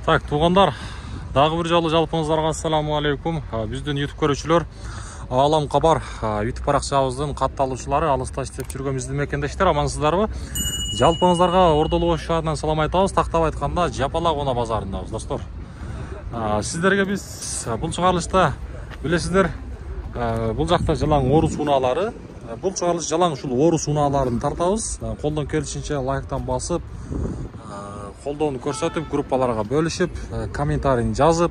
Так, туғандар, дағы бір жолы жалпыңыздарға ассаламу алейкум. Біздің YouTube көрушілер, Алам Хабар YouTube парақшабыздың қатты алушылары, алыста істеп жүрген біздің мекендештер, амансыздар ба? Жалпыңыздарға ордолы ошағынан салам айтабыз. Тақтап айтқанда Жапалақ Она базарындабыз, достар. Сіздерге біз бұл шығарылышта білесіздер, бұл жақта жалаң орыс уналары, бұл шығарылыш жалаң шул орыс уналарын тартабыз. Қолдан келішінше лайктан басып, қолдауын көрсетіп, группаларға бөлішіп, комментарийін жазып,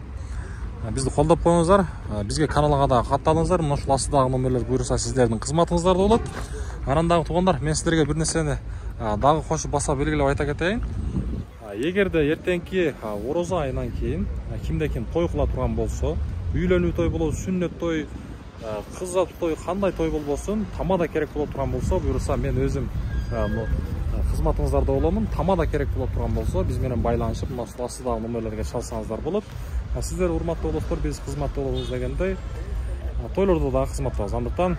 бізді қолдап қойыңыздар. Бізге каналға да қатталыңыздар. Мұны шул астыдағы номерлер бұйырса сіздердің қызматыңыздарда болады. Арандағы туғандар, мен сіздерге бір нәрсені дағы қосып баса белгілеп айта кетейін. Егерде ертеңки ораза айынан кейін кимде-ким той қыла тұрған болса, үйлену той болсын, сүннет той, қыз той, қандай той болсын, тамада керек болып тұрған болса, бұйырса мен өзім қызматыңыздарда оламын. Тамада керек болып тұрған болса, біз менен байланышып, мына астыдағы номерлерге шалсаңыздар болады. Сіздер урматтуу достор, біз қызматты болуңуз дегендей, тойлордо да қызматтабыз. Андыктан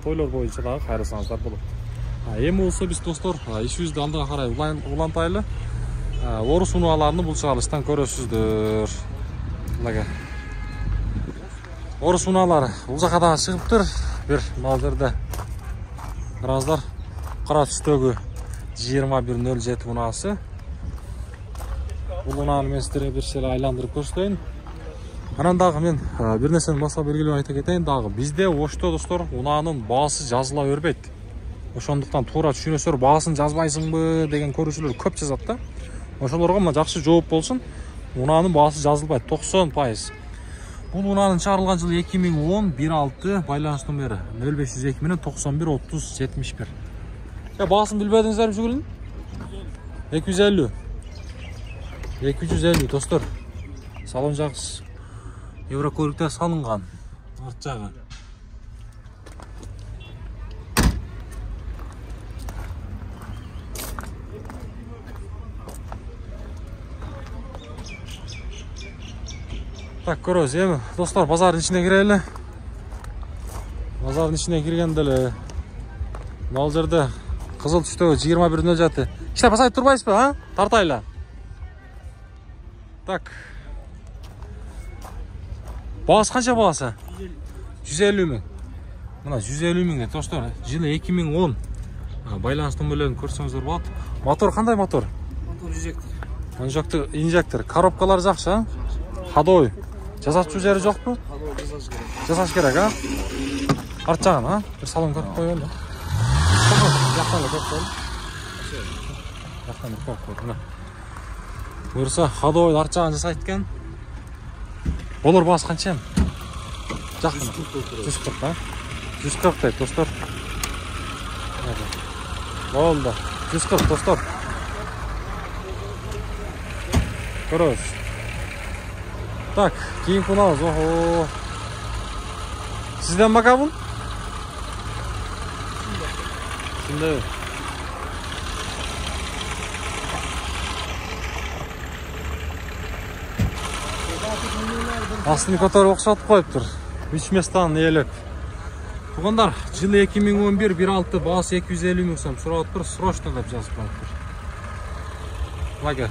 тойлор боюнча дагы кайрылсаңыздар болот. Эми болсо биз достор, ишибизди алдыга карай улантайлы. Орус унааларны бул чыгарылыштан көрөсүздөр. Мына орус унаалары бул жака да чыгыптыр. Бир мына жерде караңыздар, кара түстөгү 2107 унасы. Бұл ұнаны мен сіздерге бір шелі айландырып көрсетейін. Анан дагы мен бір нәрсені баса белгілеп айта кетейін. Дагы бізде ошто достор унаның баасы жазыла өрбейт. Ошондуктан туура түшүнөсүздөр, баасын жазбайсыңбы деген көрүүчүлөр көп жазат да. Ошолорго мына жакшы жооп болсун. Унаның баасы жазылбайт 90%. Бул унаның чыгарылган жылы 2010, 16, байланыш номери 0502 менен 91 30 71. Баасын билбедиңиздерби жүгүлүн? 250. 250 достор. Салон жагыс еврокөлүктө салынган. Арт жагы. Так, көрөбүз. Эми достор, базардын ичине кирели. Базардын ичине киргенде эле мал жерде кызыл түстөгү 2107. Иштеп басайт турбайсызбы, а? Тартайлы. Так. Баасы канча баасы? 150 миң. Мына 150 миңге достор, жылы 2010. Байланыш номерлерин көрсөңүздөр болот. Мотор кандай мотор? Мотор инжектор. Коробкалар жакшы, а? Ходой. Жасачу жери жокпу? Жасаш керек, а? Арт жагын, а? Бир салон көрүп коелу. Жактан көрүп коелу. Жактан көрүп коелу. Бұйырса, ходой арт жағын жасайт екен. Болор баасы қанша? 140, а? 140 дейт, достор. Болды. 140, достор. Көрөз. Так, кейін күнауыз. Охо. Сізден мака бұл? Сінде. Астын көтөрүп окшотуп коюптур. 3 местан ээлеп. Тугандар, жылы 2011 16 баасы 250 миң сом сурап срочно деп жазып коюптур. Мага.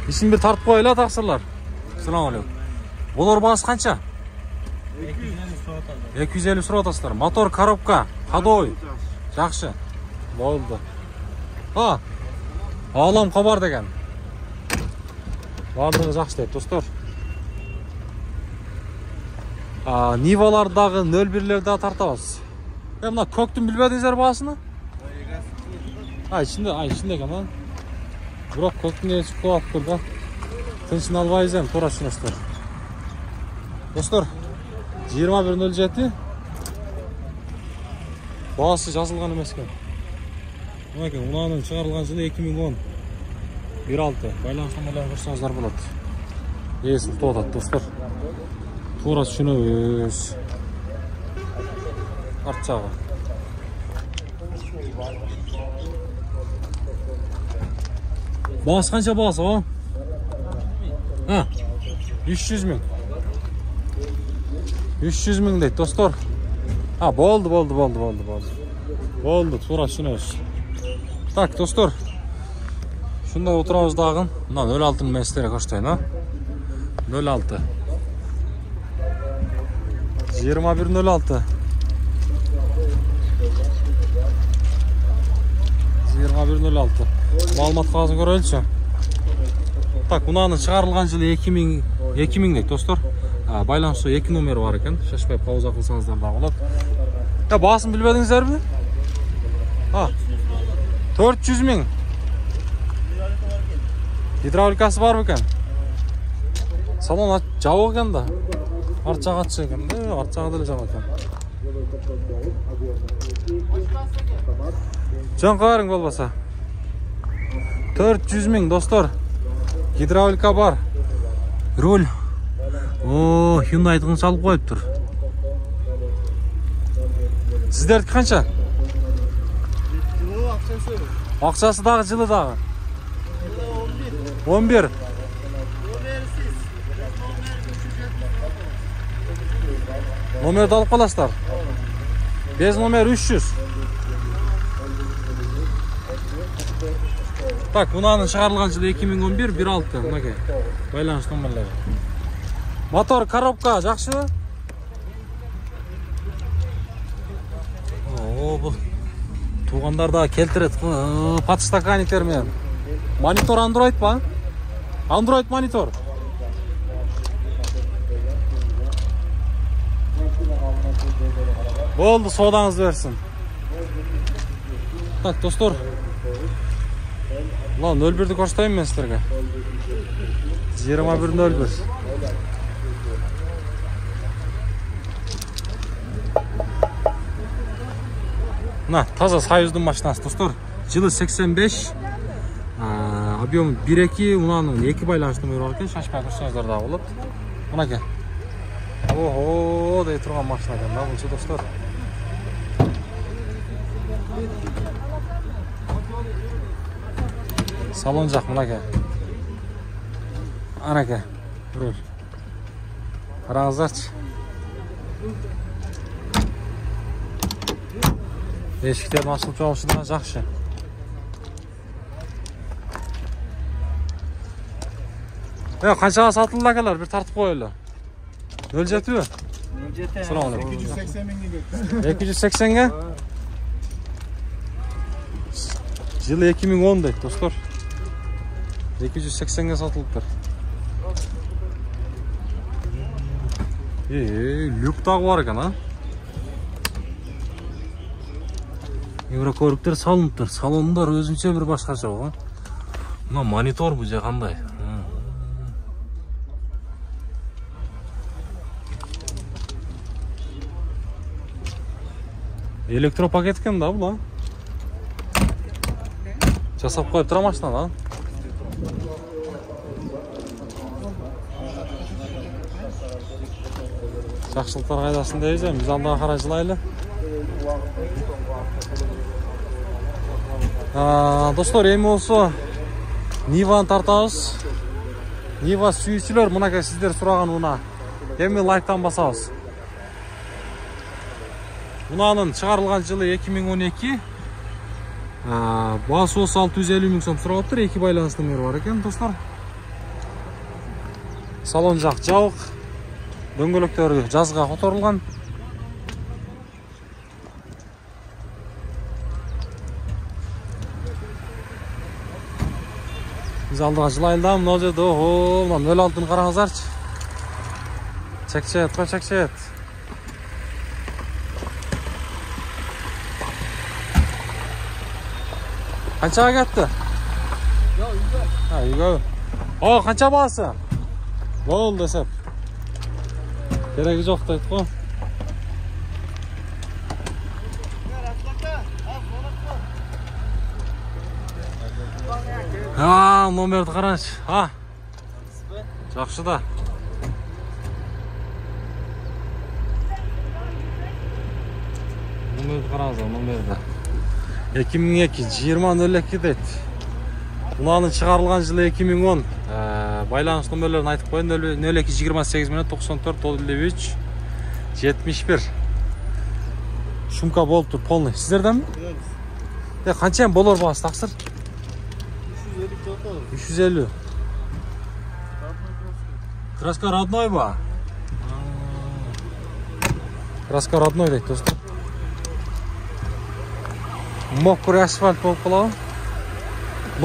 Ишин бир тартып коелу, таксырлар. Салам алейкум. Болор баасы канча? 250 сурап атасыздар. Мотор, коробка, ходой. Жакшы. Болду. Алам Хабар деген. Бардығы жақсы дейт, достор. Нивалардагы 01-лерді тартабыз. Мына көктүн билбедиңиздер баасыны? Ичинде экен, а? Бирок көктүн ээси кулап тур да. Тынчын албайбыз эми, туура түшүнөсүздөр. Достор, 2107 баасы жазылган эмес экен. Мынакей, унаның чыгарылган жылы 2010. 16. Байланыш номерлерин көрсөңүздөр болот. Ээси уктап атат, достор. Туура түшүнөбүз. Арт жагы. Баасы канча баасы, а? 300 миң. 300 миң дейт, достор. Болду. Болду, туура түшүнөбүз. Так, достор. Şunda oturağız dağın. Bundan 06'nın mesleğine koştayın ha. 06. 21.06. 21.06. Malumat kağıdını göreliçi. Tak, bunanın çıkarılgan жылы 2000 dek dostlar. Байланышта 2 номері бар екен. Шашпай пауза қылсаңыздар да болады. Басын білбедіңіздер бе? 400 000. Гидравликасы бар екен. Салон жабық екен да. Арт жағы атшы екен. Арт жағы да жабық екен. Жан қарың болбаса. 400 000 достар. Гидравлика бар. Руль. Hyundai'дың салып қойып тұр. Сіздерді қанша? Ақшасы дағы, жылы дағы? 11. Номерді алып қаласыздар. Без номер 300. Так, бұнаның шығарылған жылы 2011, 1.6. Мұнакай, байланыш номерлері. Мотор, коробка, жақсы ба? Бұл туғандарда келтірет. Подстаканниктермен. Монитор Android ба? Android монитор. Болды, содаңыз берсін. Так, достар. 01'ді көрсетейін мен сіздерге. 21.01. Таза Союздың машинасы, достар. Жылы 85. Объем 1.2. Мұнаның 2 байланыш номері бар екен. Шашпай көрсеңіздер да болады. Мұнаке. Ого, дей тұрған машина екен да бұншы, достар. Салон жақ мұнаке. Анаке. Рөл. Қараңыздаршы. Ешіктерін ашылып жауышыдан жақшы. Қаншаға сатылды әкелер? Bir тартып қойылы. 07 бі? 280-ге? Жылы 2010 дейді, достар. 280-ге сатылыптыр. Люк тағы бар екен, а? Еврокөліктер салыныптыр. Салондар өзінше бір басқаша ғой. Мына монитор бұл же қандай. Электропакет екен да бұл, а? Жасап қойып тұра машина да? Жақшылықтар қайдасын дейіз, біз алдағы қарай жылайлы. Достар, емі осы Ниваны тартауыз. Нива сүйісілер, мұнақа сіздер сұраған мұна. Емі лайктан басауыз. Мұнаның шығарылған жылы 2012. Басы осы 650 000 сом сұрауыптыр. 2 байланыс номері бар екен, достар. Салон жақ жауық. Дөңгелектері жазға қоторылған. Biz aldığa жылайылдам, ne olacak? Oho, 06'ını қараңыздаршы. Çekçet, koy çekçet. Қаншаға кетті? Үйге. О, қанша бағасы? Болды десеп. Керегі жоқ дейді қой. Номерді қараңызшы. Жақсы да. Номерді қараңыз, номерді. 2002, 20.02 дейді. Бұнаның шығарылған жылы 2010. Байланыс номерлерін айтып қойын. 02-28 минут 94 53 71. Шумка болып тұр, полный. Сіздерден бі? Qancha bo'lar bas taqsir? 350. Kraska родной bu. Kraska родной deydi do'stlar. Mokkur asfalt bo'lib qoladi.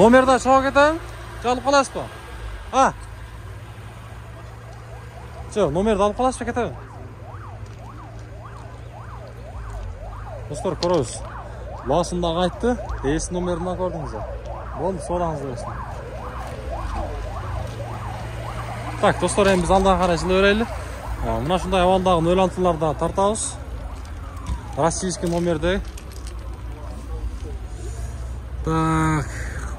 Nomerdan chiqib ketadi. Olib qolasizmi? Ha. Yo'q, nomerni olib qolasizmi ketadi? Do'stlar, ko'ramiz. Losunda qaytdi. Reys nomeridan ko'rdingizmi? Bo'ldi, so'rangizlar bo'lsin. Tak, do'stlar, endi biz aldan qarashlayveraylik. Mana shunday avvaldaги 06'larda tartamiz. Rossiyskiy nomerda. Tak,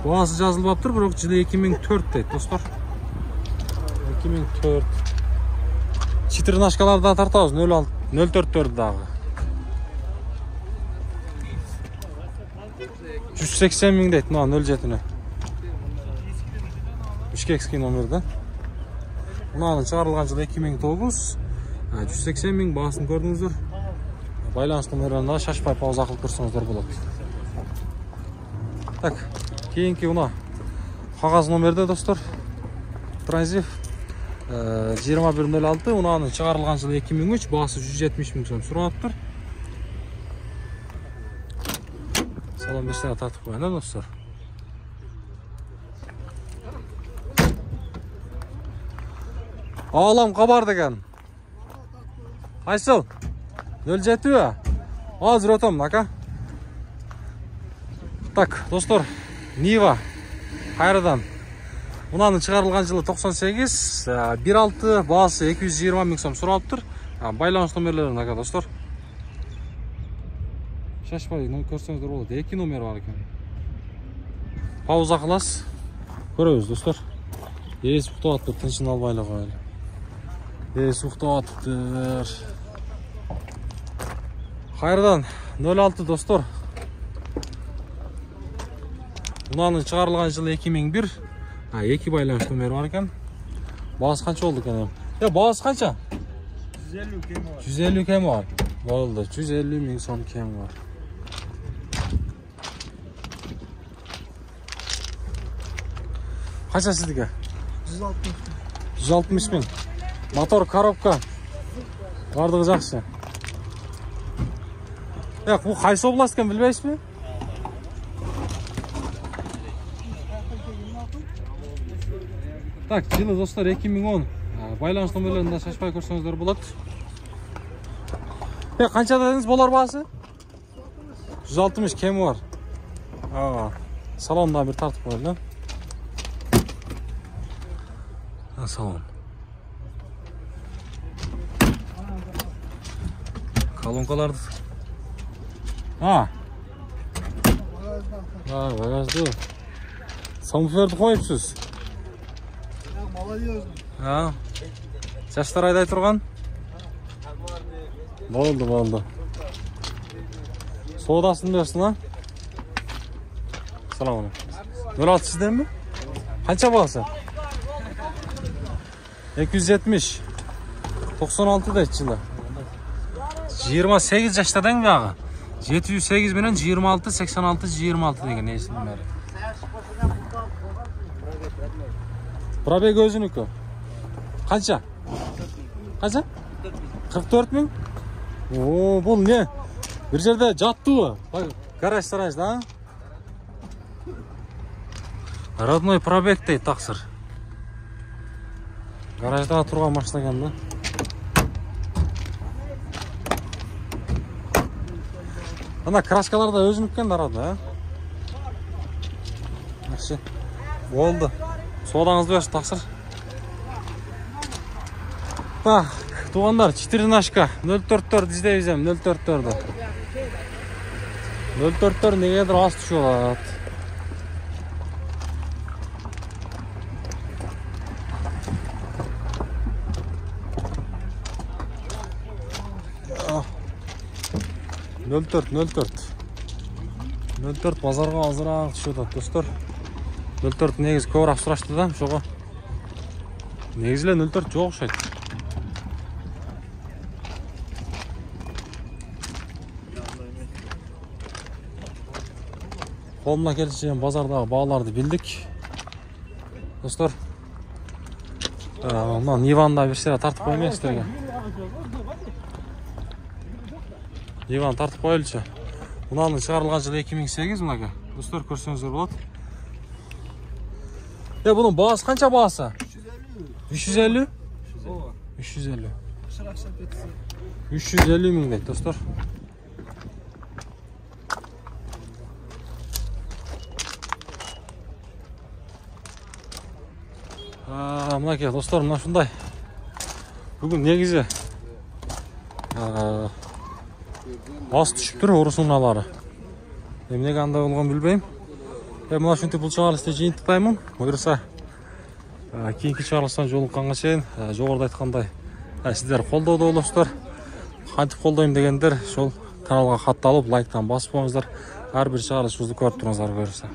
boğazı yazılıp dur, biroq yılı 2004 deydi do'stlar. 2004. Chitirnashkalardan tartamiz 044'dagi. 180 ming deydi, mana 07'ni. 3 nomerda. Bunun çıkarılgan yılı 2009. 180 ming bahasını gördünüzdür. Байланыш номерлерine şaşpay pauza qilib tursanızlar bo'ladi. Tak, keyingi buna qog'oz nomerde do'stlar. Tranzif 2106, uning chiqarilgan yılı 2003, bahası 170 ming so'm so'rayapti. Salon beshtani tatib qo'yinglar do'stlar. Olam qabar degan. Qaysil? 07 mi? Hozir o'taman aka. Tak, do'stlar, Niva qayerdan? Uning chiqarilgan yılı 98, 1.6, bahası 220 ming so'm so'rayapti. Байланыш nomerlerini aka do'stlar. Şaşpay, ko'rsangizdar bo'ladi. 2 nomer bor ekan. Pauza qilasiz. Ko'ramiz do'stlar. To'xtatib tinchini olmaylik qo'yaylik. To'xtatibdir. Qayerdan? 06 do'stlar. Bunun çıkarılgan yılı 2001. Ha, 2 байланыш nomeri var ekan. Bahası qancha oldu ekan? Ya, bahası qancha? 150 kem var. 150 kem var. Bo'ldi, 150 ming so'm kem var. Qancha sizga? 160 ming. Motor, korobka. Bardigi yaxshi. Ya, bu qaysi oblast ekan bilmaysizmi? Tak, yılı dostlar 2010. Байланыш номерлerinden şaşpay ko'rsangizdar bo'ladi. Ya, qancha dediniz bo'lar bahası? 160 kem var. Ha, salondan bir tartib qo'yinglar. Ha, salon. Kolonkalar. Ha. Ha, bagajda. Samferni qo'yibsiz. Ha. Yaşlar ayday turgan? Bo'ldi. So'dasini bersin ha. Assalomu alaykum. 06 sizdanmi? Qancha bo'lsa? 270. 96 da içinde. 28 yaştadan bağı. 708 bilen 26 86 26 degan neysin beri. Probeg özünükü. Qancha? Qancha? 44 ming? Oo, bu ne? Bir yerde jatdı bu. Bak, garaj sarajda. Родной пробег deydi taqsir. Garajda turgan mashina ekanda. Ana kraskalar da özünükken aradı ha. Yaxshi. Oldu. Soğudanızı versin taqsir. Bak, tuğanlar Chitirnashka 044 izleyeceğim 044'de. 044 negedir az düşüyorlar. Ah. 04 pazarga azırak düşüyordu dostlar. 04 negiz ko'proq surashdi da şoğa. Negizlar 04 yo'q o'xshaydi. Қолымнан келгенше базардағы бағаларды білдік. Достар, мына Ниваны бір сері тартып қоймайын сіздерге. Ниваны тартып қойылшы. Мұнаның шығарылған жылы 2008 мұнаға. Достар, көрсеңіздер болады. Бұның бағасы қанша бағасы? 350? 350. 350 мың дейді, достар. Мұнаке, достар, мұна шындай. Бүгін негізі ас түшіп тұр, ұрысын мұналары. Неге андай болған білбейм. Мұна шынты бұл шығарылысты жиынтықтаймын. Бұйырса, кейінгі шығарылыстан жолыққанға шейін, жоғарыда айтқандай, сіздер қолдауда олыстар. Қантып қолдайым дегендер, сол каналға қатты алып, лайктан басып болыңыздар. Әрбір шығарылысымызды көріп тұрыңыздар, бұйырса.